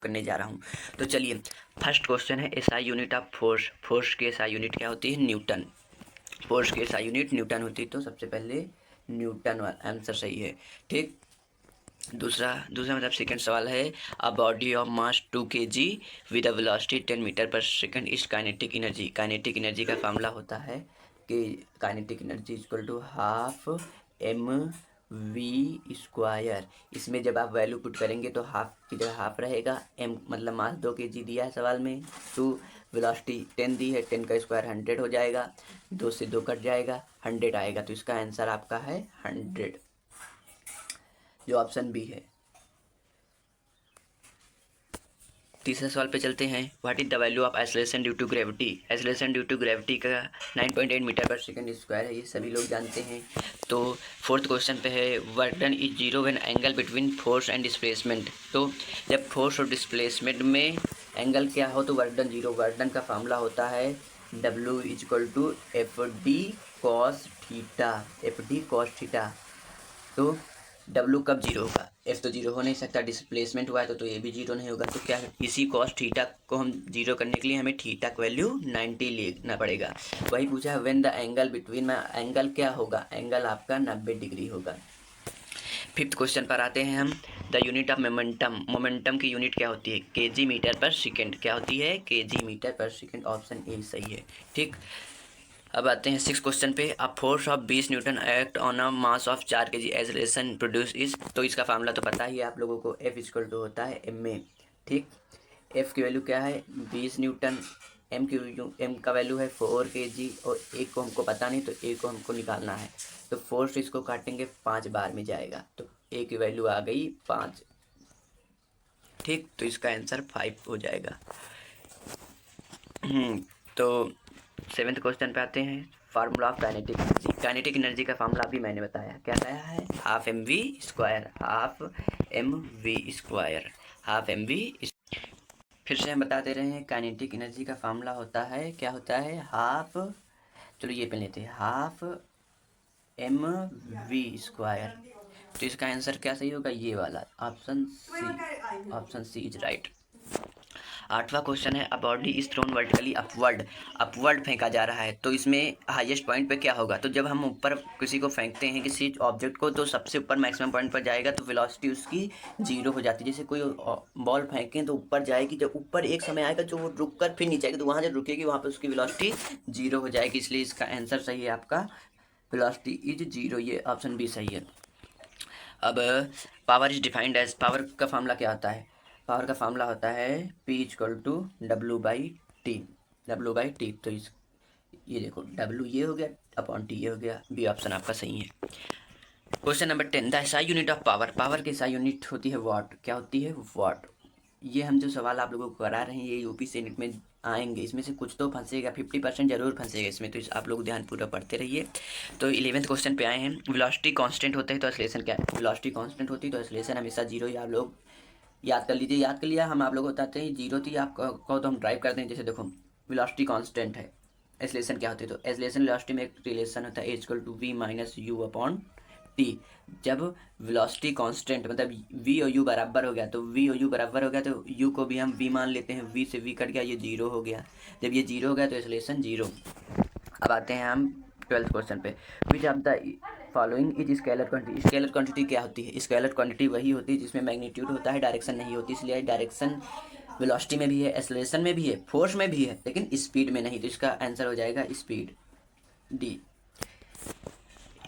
करने जा रहा हूँ। तो चलिए, फर्स्ट क्वेश्चन है SI unit of force. Force की एसआई यूनिट क्या होती है? न्यूटन। फोर्स की एसआई यूनिट न्यूटन होती है, तो सबसे पहले न्यूटन वाला आंसर सही है। ठीक, दूसरा मतलब सेकंड सवाल है, a body of mass 2 kg with a velocity 10 metre per second is kinetic energy. Kinetic energy का फार्मूला होता है कि kinetic energy equal to half M we square. इसमें जब आप वैल्यू पुट करेंगे तो हाफ की जगह हाफ रहेगा, एम मतलब मास 2 kg दिया है सवाल में, 2 वेलोसिटी 10 दी है, 10 का स्क्वायर 100 हो जाएगा, 2 से 2 कट जाएगा, 100 आएगा। तो इसका आंसर आपका है 100, जो ऑप्शन बी है। तीसरे सवाल पे चलते हैं, what is the value of acceleration due to gravity. Acceleration due to gravity का 9.8 मीटर पर सेकंड स्क्वायर है, ये सभी लोग जानते हैं। तो फोर्थ क्वेश्चन पे है, work done is zero when angle between force and displacement. तो जब फोर्स और डिस्प्लेसमेंट में एंगल क्या हो तो work done zero. Work done का फार्मूला होता है W equal to F D cos theta, F D cos theta. तो W कब जीरो होगा? F तो जीरो हो नहीं सकता, डिस्प्लेसमेंट हुआ है तो ये भी जीरो नहीं होगा। तो क्या इसी कॉस थीटा को हम जीरो करने के लिए हमें थीटा का वैल्यू 90 लेना पड़ेगा। वही पूछा है व्हेन द एंगल बिटवीन में, एंगल क्या होगा? एंगल आपका 90 डिग्री होगा। फिफ्थ क्वेश्चन पर आते हैं हम, the unit of momentum. Momentum की यूनिट क्या होती है? kg मीटर पर सेकेंड। क्या होती है? kg मीटर पर सेकेंड, ऑप्शन ए सही है। ठीक, अब आते हैं सिक्स क्वेश्चन पे, a force of 20 Newton act on a mass of 4 kg acceleration produce is. तो इसका फार्मूला तो पता ही है आप लोगों को, F इक्वल टू होता है एम में। ठीक, F की वैल्यू क्या है? 20 न्यूटन। एम का वैल्यू है 4 kg, और एक को हमको पता नहीं तो ए को हमको निकालना है। तो फोर्स इसको काटेंगे 5 बार में जाएगा, तो ए की वैल्यू आ गई 5। ठीक, तो इसका आंसर 5 हो जाएगा। तो सेवेंथ क्वेश्चन पे आते हैं, formula of kinetic energy. Kinetic energy का फार्मूला अभी मैंने बताया, क्या बताया है? Half M we square, half M we square, half M v. फिर से हम बताते रहे हैं, काइनेटिक एनर्जी का फार्मूला होता है, क्या होता है? हाफ, चलो ये पे लेते हैं, हाफ एम वी स्क्वायर। तो इसका आंसर क्या सही होगा? ये वाला, option C. Option C is right. आठवां क्वेश्चन है, a body is thrown vertically upward. Upward फेंका जा रहा है, तो इसमें हाईएस्ट पॉइंट पे क्या होगा? तो जब हम ऊपर किसी को फेंकते हैं, किसी ऑब्जेक्ट को, तो सबसे ऊपर मैक्सिमम पॉइंट पर जाएगा, तो वेलोसिटी उसकी जीरो हो जाती है। जैसे कोई बॉल फेंकें तो ऊपर जाएगी, जब ऊपर एक समय आएगा जो वो रुक कर फिर नीचे आएगी, तो वहाँ जब रुकेगी वहाँ पर उसकी वेलोसिटी जीरो हो जाएगी। इसलिए इसका आंसर सही है आपका, वेलोसिटी इज जीरो, ये ऑप्शन बी सही है। अब power is defined as, power का फार्मूला क्या होता है? पावर का फार्मूला होता है P equal to W by T, W by T. तो इस ये देखो, W ये हो गया अपॉन T ये हो गया, बी ऑप्शन आपका सही है। Question number 10, the SI unit of power. Power की एसआई यूनिट होती है वाट। क्या होती है? वाट। ये हम जो सवाल आप लोगों को करा रहे हैं, ये यूपी से नेट में आएंगे, इसमें से कुछ तो फंसेगा, 50% जरूर फंसेगा इसमें, तो आप लोग ध्यान पूरा पढ़ते रहिए। तो 11th क्वेश्चन पे आए हैं, वेलोसिटी कांस्टेंट होता है तो एक्सेलरेशन क्या है? वेलोसिटी कांस्टेंट होती है तो एक्सेलरेशन हमेशा जीरो ही। आप लोग याद कर लीजिए, याद कर लिया, हम आप लोग बताते हैं जीरो थी, आप कहो तो हम ड्राइव करते हैं। जैसे देखो, वेलोसिटी कांस्टेंट है, एक्सेलरेशन क्या होती है? तो एक्सेलरेशन वेलोसिटी में एक रिलेशन होता है, equal to v minus u upon t. जब वेलोसिटी कांस्टेंट मतलब v और u बराबर हो गया, तो v और u बराबर हो गया तो u को भी हम v मान लेते हैं, v से v कट गया, ये जीरो हो गया। जब ये जीरो हो गया तो एक्सेलरेशन जीरो। अब आते हैं हम 12th क्वेश्चन पे, which of the following is scalar quantity. Scalar quantity क्या होती है? स्केलर क्वांटिटी वही होती है जिसमें मैग्नीट्यूड होता है, डायरेक्शन नहीं होती। इसलिए डायरेक्शन वेलोसिटी में भी है, एक्सेलरेशन में भी है, फोर्स में भी है, लेकिन स्पीड में नहीं। तो इसका आंसर हो जाएगा speed, D.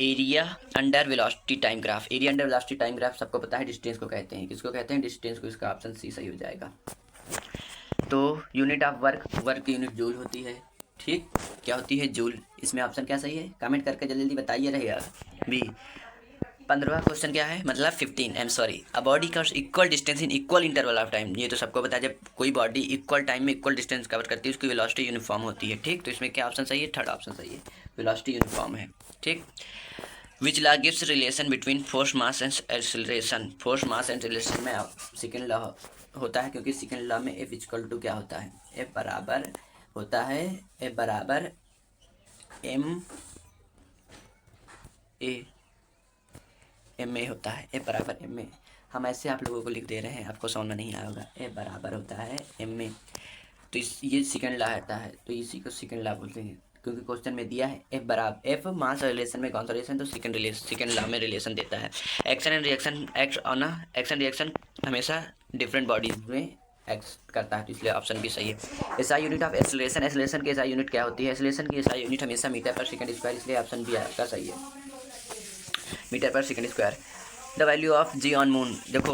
Area under velocity time graph. Area under velocity time graph सबको पता है, डिस्टेंस को कहते हैं। किसको कहते हैं? डिस्टेंस को। इसका ऑप्शन सी सही हो जाएगा। तो यूनिट ऑफ वर्क, वर्क की यूनिट जूल होती है। ठीक, क्या होती है? जूल। इसमें ऑप्शन क्या सही है? कमेंट करके जल्दी जल्दी बताइए रहेगा। बी। 15वां क्वेश्चन क्या है? मतलब 15, I am sorry, a body covers equal distance in equal interval of time. ये तो सबको पता है, जब कोई बॉडी इक्वल टाइम में इक्वल डिस्टेंस कवर करती है उसकी वेलोसिटी यूनिफॉर्म होती है। ठीक, तो इसमें क्या ऑप्शन सही है? थर्ड ऑप्शन सही है, वेलोसिटी यूनिफॉर्म है। ठीक, which law gives relation between force mass and acceleration. Force mass and acceleration में सेकेंड लॉ होता है, क्योंकि सेकेंड लॉ में F इक्वल टू क्या होता है? F बराबर होता है, F बराबर एम ए, एम ए होता है, F बराबर एम ए। हम ऐसे आप लोगों को लिख दे रहे हैं, आपको समझ नहीं आया होगा। F बराबर होता है M में, तो ये सेकेंड लॉ आता है, तो इसी को सेकेंड लॉ बोलते हैं, क्योंकि क्वेश्चन में दिया है F बराबर F मास रिलेशन में कौन सा रिलेशन, तो सेकेंड लॉ में रिलेशन देता है। Action and reaction action reaction हमेशा डिफरेंट बॉडीज में एक्स करता है, तो इसलिए ऑप्शन भी सही है। SI unit of acceleration, acceleration की एसआई यूनिट क्या होती है, एक्सेलरेशन की एसआई यूनिट हमेशा मीटर पर सेकंड स्क्वायर, इसलिए ऑप्शन भी आपका सही है, metre per second square. The value of G on moon, देखो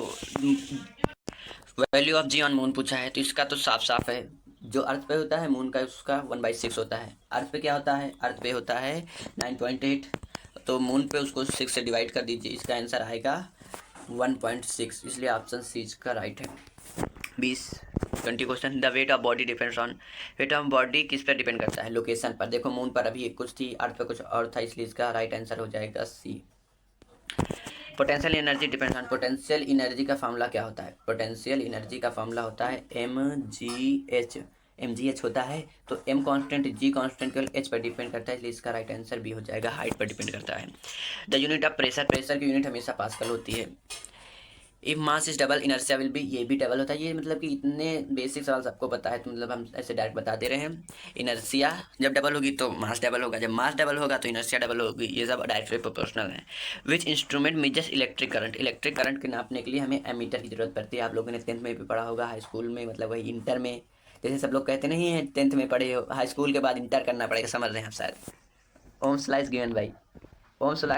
value of G on moon पूछा है, तो इसका तो साफ साफ है, जो अर्थ पे होता है मून का उसका 1/6 होता है। अर्थ पे क्या होता है, अर्थ पे होता है 9.8, तो मून पे उसको 6 से डिवाइड कर दीजिए, इसका आंसर आएगा 1.6, इसलिए ऑप्शन सी इसका राइट है। 20 question. The weight of body depends on, weight of body किस पर डिपेंड करता है, लोकेशन पर। देखो मून पर अभी एक कुछ थी, अर्थ पर कुछ और था, इसलिए इसका राइट आंसर हो जाएगा C. Potential energy depends on, potential energy का फॉर्मूला क्या होता है, पोटेंशियल एनर्जी का फॉर्मूला होता है mgh होता है, तो m कांस्टेंट, g कांस्टेंट केवल h पर डिपेंड करता है, इसलिए इसका राइट आंसर भी हो जाएगा, हाइट पर डिपेंड करता है। The unit of pressure, pressure की यूनिट हमेशा पास्कल होती है। If mass is double inertia will be, ये भी डबल होता है, ये मतलब कि इतने बेसिक सवाल सबको पता है, तो मतलब हम ऐसे डायरेक्ट बता दे रहे हैं। इनर्शिया जब डबल होगी तो मास डबल होगा, जब मास डबल होगा तो इनर्शिया डबल होगी, ये सब डायरेक्टली प्रोपोर्शनल है। Which instrument measures electric current, electric current के नापने के लिए हमें एमीटर की जरूरत पड़ती है। आप लोगों ने 10th में भी पढ़ा होगा, हाई स्कूल में, मतलब वही इंटर में, जैसे सब लोग कहते नहीं है 10th में पढ़े हो, हाई स्कूल के बाद इंटर करना पड़ेगा, समझ रहे हैं आप शायद। Ohm's law is given by, Ohm's law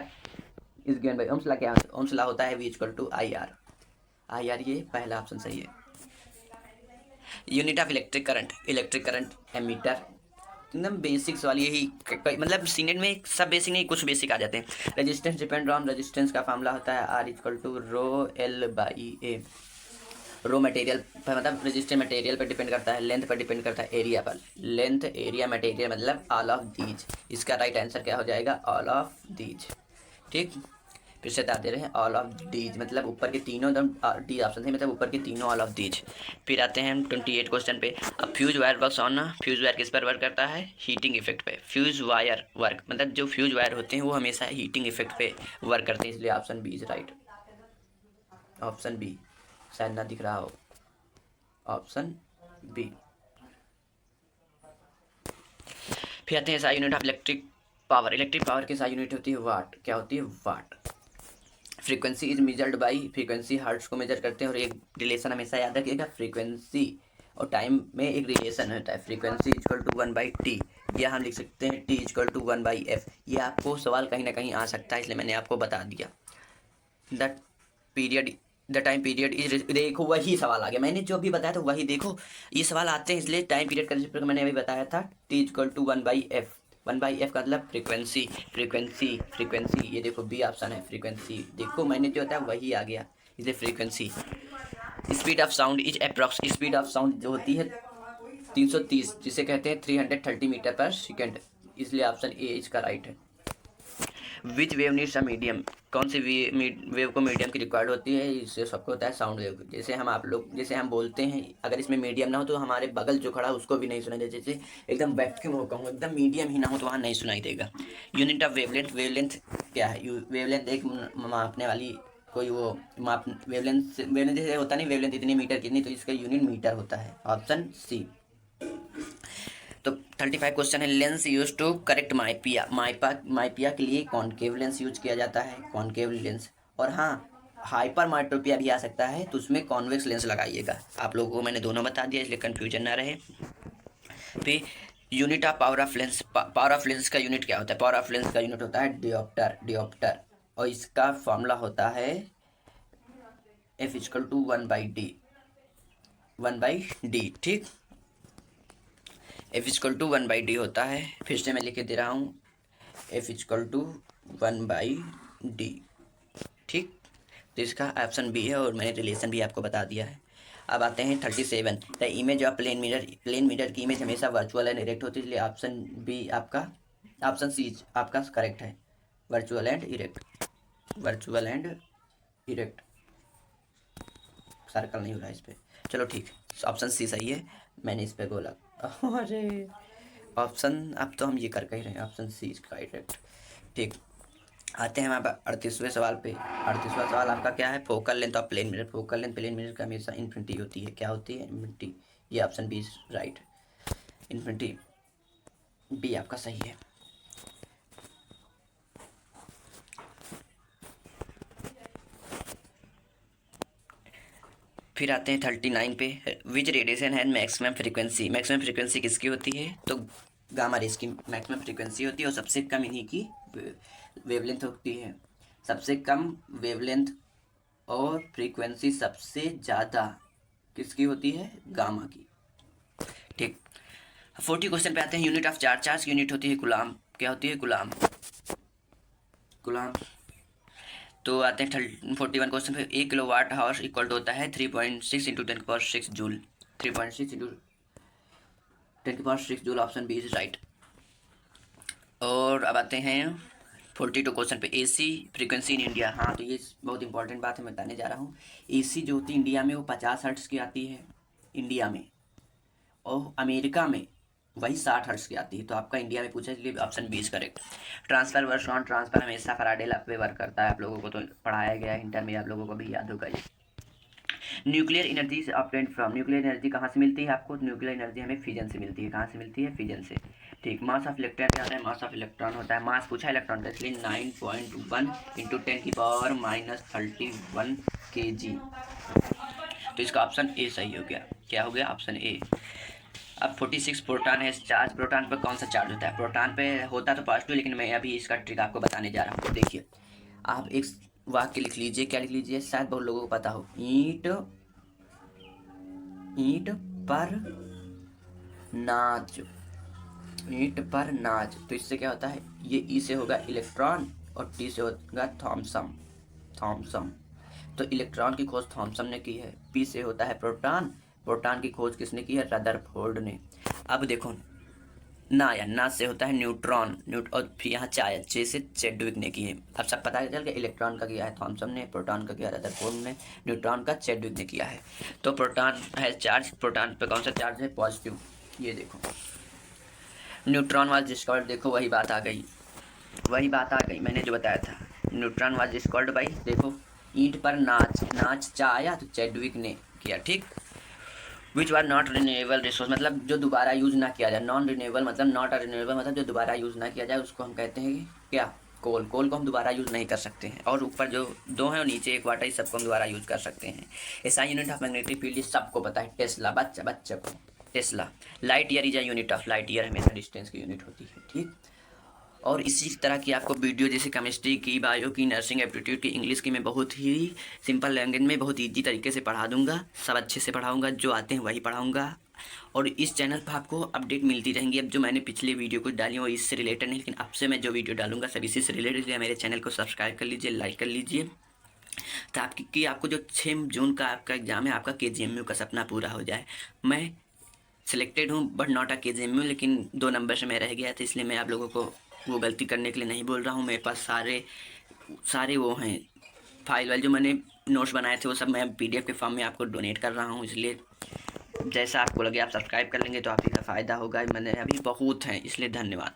is given by, Ohm's law क्या, ओम्स लॉ होता है V equal to IR, IR, ये पहला ऑप्शन सही है। Unit of electric current ammeter, एकदम बेसिक्स वाली, यही मतलब सीनेट में सब बेसिक नहीं, कुछ बेसिक आ जाते हैं। रेजिस्टेंस डिपेंड ऑन, रेजिस्टेंस का फार्मूला होता है R equal to rho L by A. Rho material पर, मतलब रेजिस्टेंस मटेरियल पर डिपेंड करता है, लेंथ पर डिपेंड करता है, एरिया पर, लेंथ एरिया मटेरियल मतलब ऑल ऑफ दीज, इसका राइट आंसर क्या हो जाएगा, ऑल ऑफ दीज। ठीक, फिर से बता दे रहे हैं, ऑल ऑफ दीज मतलब ऊपर के तीनों, डी ऑप्शन है मतलब ऊपर के तीनों ऑल ऑफ दीज। फिर आते हैं हम 28 क्वेश्चन पे। अब fuse wire works on, fuse wire किस पर वर्क करता है, हीटिंग इफेक्ट पे। फ्यूज वायर वर्क मतलब जो फ्यूज वायर होते हैं वो हमेशा हीटिंग इफेक्ट पे वर्क करते हैं, इसलिए option B is right, option B, शायद ना दिख रहा हो, ऑप्शन बी। फिर आते हैं SI unit of electric power, electric power की SI यूनिट होती है वाट, क्या होती है, watt. Frequency is measured by, frequency hertz को मेजर करते हैं, और एक रिलेशन हमेशा याद रखिएगा, फ्रीक्वेंसी और टाइम में एक रिलेशन होता है, फ्रीक्वेंसी इक्वल टू 1/t, या हम लिख सकते हैं t इक्वल टू 1/f। ये आपको सवाल कहीं ना कहीं आ सकता है, इसलिए मैंने आपको बता दिया। The period, the time period is, देखो वही सवाल आ गया, मैंने जो भी बताया था वही, देखो ये सवाल आते हैं, इसलिए टाइम पीरियड का जिस मैंने अभी बताया था, t equal to 1/f, 1/f का मतलब फ्रीक्वेंसी, फ्रीक्वेंसी, ये देखो बी ऑप्शन है, फ्रीक्वेंसी, देखो मैंने जो बताया वही आ गया, इसे frequency. Speed of sound is approx, speed of sound जो होती है 330, जिसे कहते हैं 330 मीटर पर सेकेंड, इसलिए ऑप्शन ए इसका राइट है। विच वेव नीड्स अ मीडियम, कौन सी वेव को मीडियम की रिक्वायर्ड होती है, इससे सबको होता है साउंड वेव। जैसे हम आप लोग, जैसे हम बोलते हैं, अगर इसमें मीडियम ना हो तो हमारे बगल जो खड़ा उसको भी नहीं सुनाई देगा, जैसे एकदम वैक्यूम हो कहूँ, एकदम मीडियम ही ना हो तो वहाँ नहीं सुनाई देगा। यूनिट ऑफ वेवलेंथ, वेवलेंथ क्या है, वेवलेंथ एक मापने वाली कोई वो माप, वेवलेंथ, वेवलेंथ जैसे होता नहीं, वेवलेंथ इतनी मीटर कितनी, तो इसका यूनिट मीटर होता है, ऑप्शन सी। तो 35 क्वेश्चन है। Lens use to correct myopia, myopia के लिए कॉनकेव लेंस यूज किया जाता है, कॉनकेव लेंस। और हाँ, हाइपर माइट्रोपिया भी आ सकता है, तो उसमें कॉन्वेक्स लेंस लगाइएगा। आप लोगों को मैंने दोनों बता दिया, इसलिए कन्फ्यूजन ना रहे। फिर unit of power of lens, power of lens का यूनिट क्या होता है, पावर ऑफ लेंस का यूनिट होता है डियोप्टर, और इसका फॉर्मूला होता है F equal to 1/d, 1/d, ठीक, F इक्वल टू 1/d होता है। फिर से मैं लिख के दे रहा हूँ, F इक्वल टू 1/d, ठीक, तो इसका ऑप्शन बी है, और मैंने रिलेशन भी आपको बता दिया है। अब आते हैं 37, the image of plane mirror, plane mirror की इमेज हमेशा वर्चुअल एंड इरेक्ट होती है, इसलिए ऑप्शन बी आपका, ऑप्शन सी आपका करेक्ट है, virtual and erect, virtual and erect, circle नहीं हो रहा है इस पर, चलो ठीक, ऑप्शन सी सही है, मैंने इस पर बोला, अरे ऑप्शन, अब तो हम ये कर ही रहे हैं, ऑप्शन सी इसका करेक्ट, ठीक। आते हैं हमारे 38वें सवाल पे। 38वां सवाल आपका क्या है, focal length of plane mirror. Focal length plane mirror का हमेशा इन्फिनिटी होती है। क्या होती है, इन्फिनिटी। ये option B right, infinity B आपका सही है। फिर आते हैं 39 पे। विच रेडिएशन है मैक्सिमम फ्रीक्वेंसी। मैक्सिमम फ्रीक्वेंसी किसकी होती है, तो गामा रेस की मैक्सिमम फ्रीक्वेंसी होती है और सबसे कम इन्हीं की वेवलेंथ होती है। सबसे कम वेवलेंथ और फ्रीक्वेंसी सबसे ज़्यादा किसकी होती है, गामा की। ठीक। 40 क्वेश्चन पे आते हैं। Unit of charge. चार्ज की यूनिट होती है कूलाम। क्या होती है, कूलाम। कूलाम। तो आते हैं 41 क्वेश्चन पे। 1 kilo watt hour equal to होता है 3.6 into 10⁻6 joule. 3.6 into 10⁻6 joule, option B is right. और अब आते हैं 42 क्वेश्चन पे। AC frequency in India. हाँ, तो ये बहुत इंपॉर्टेंट बात है, मैं बताने जा रहा हूँ। एसी जो होती है इंडिया में वो 50 हर्ट्स की आती है इंडिया में, और अमेरिका में वही 60 हर्ट्स की आती है। तो आपका इंडिया में पूछा, इसलिए option B is correct. Transformer works on transformer हमेशा फराडे लॉ पे वर्क करता है। आप लोगों को तो पढ़ाया गया है इंटर में, आप लोगों को भी याद होगा ये। न्यूक्लियर एनर्जी से ऑब्टेन्ड फ्रॉम। न्यूक्लियर एनर्जी कहाँ से मिलती है आपको, न्यूक्लियर एनर्जी हमें फिजन से मिलती है। कहाँ से मिलती है, फिजन से। ठीक। मास ऑफ इलेक्ट्रॉन क्या होता है, मास ऑफ इलेक्ट्रॉन होता है, मास पूछा इलेक्ट्रॉन का, इसलिए 9.1 इंटू 10⁻−31 kg। तो इसका ऑप्शन ए सही हो गया। क्या हो गया, ऑप्शन ए। अब 46 प्रोटॉन है चार्ज। प्रोटॉन पर कौन सा चार्ज होता है, प्रोटॉन पे होता तो पॉजिटिव, लेकिन मैं अभी इसका ट्रिक आपको बताने जा रहा हूँ। तो देखिए, आप एक वाक्य लिख लीजिए। क्या लिख लीजिए, शायद बहुत लोगों को पता हो। ईंट पर नाच। ईंट पर नाच, तो इससे क्या होता है, ये ई से होगा इलेक्ट्रॉन और टी से होगा थॉम्सन। थॉम्सन। तो इलेक्ट्रॉन की खोज थॉम्सन ने की है। पी से होता है प्रोटॉन। प्रोटॉन की खोज किसने की है, रदरफोर्ड ने। अब देखो, ना या ना से होता है न्यूट्रॉन। और फिर यहाँ चाय, चे से चेडविक ने की है। अब सब पता चल गया, इलेक्ट्रॉन का किया है थॉम्सन ने, प्रोटॉन का किया रदरफोर्ड ने, न्यूट्रॉन का चेडविक ने किया है। तो प्रोटॉन है चार्ज, प्रोटॉन पे कौन सा चार्ज है, पॉजिटिव। ये देखो, न्यूट्रॉन वाज डिस्कवर्ड, देखो वही बात आ गई, वही बात आ गई, मैंने जो बताया था। न्यूट्रॉन वाज डिस्कवर्ड भाई, देखो ईंट पर नाच, नाच चाया तो चेडविक ने किया। ठीक। Which are not renewable resource, मतलब जो दोबारा यूज़ ना किया जाए। नॉन रिन्यूएबल मतलब नॉट रिन्यूएबल मतलब जो दोबारा यूज़ ना किया जाए, उसको हम कहते हैं क्या, कोल। कोल को हम दोबारा यूज़ नहीं कर सकते हैं। और ऊपर जो दो हैं और नीचे एक वाटर, इस सबको हम दोबारा यूज़ कर सकते हैं। ऐसा यूनिट ऑफ मैग्नेटिक फील्ड सबको पता है, टेस्ला, बच्चा को Tesla. Light year is a unit of, light year हमेशा डिस्टेंस की यूनिट होती है। ठीक। और इसी तरह की आपको वीडियो, जैसे केमिस्ट्री की, बायो की, नर्सिंग, एप्टीट्यूड की, इंग्लिश की, मैं बहुत ही सिंपल लैंग्वेज में बहुत ईजी तरीके से पढ़ा दूंगा। सब अच्छे से पढ़ाऊंगा, जो आते हैं वही पढ़ाऊंगा। और इस चैनल पर आपको अपडेट मिलती रहेंगी। अब जो मैंने पिछले वीडियो को डाली वो इससे रिलेटेड नहीं, लेकिन अब से मैं जो वीडियो डालूंगा सब इसी से रिलेटेड है। मेरे चैनल को सब्सक्राइब कर लीजिए, लाइक कर लीजिए, ताकि कि आपको जो 6 जून का आपका एग्ज़ाम है, आपका KGMU का सपना पूरा हो जाए। मैं सिलेक्टेड हूँ बट नॉट अ KGMU, लेकिन 2 नंबर से मैं रह गया था, इसलिए मैं आप लोगों को वो गलती करने के लिए नहीं बोल रहा हूँ। मेरे पास सारे वो हैं फाइल जो मैंने नोट्स बनाए थे, वो सब मैं PDF के फॉर्म में आपको डोनेट कर रहा हूँ। इसलिए जैसा आपको लगे आप सब्सक्राइब कर लेंगे तो आप ही का फ़ायदा होगा। मैंने अभी बहुत हैं, इसलिए धन्यवाद।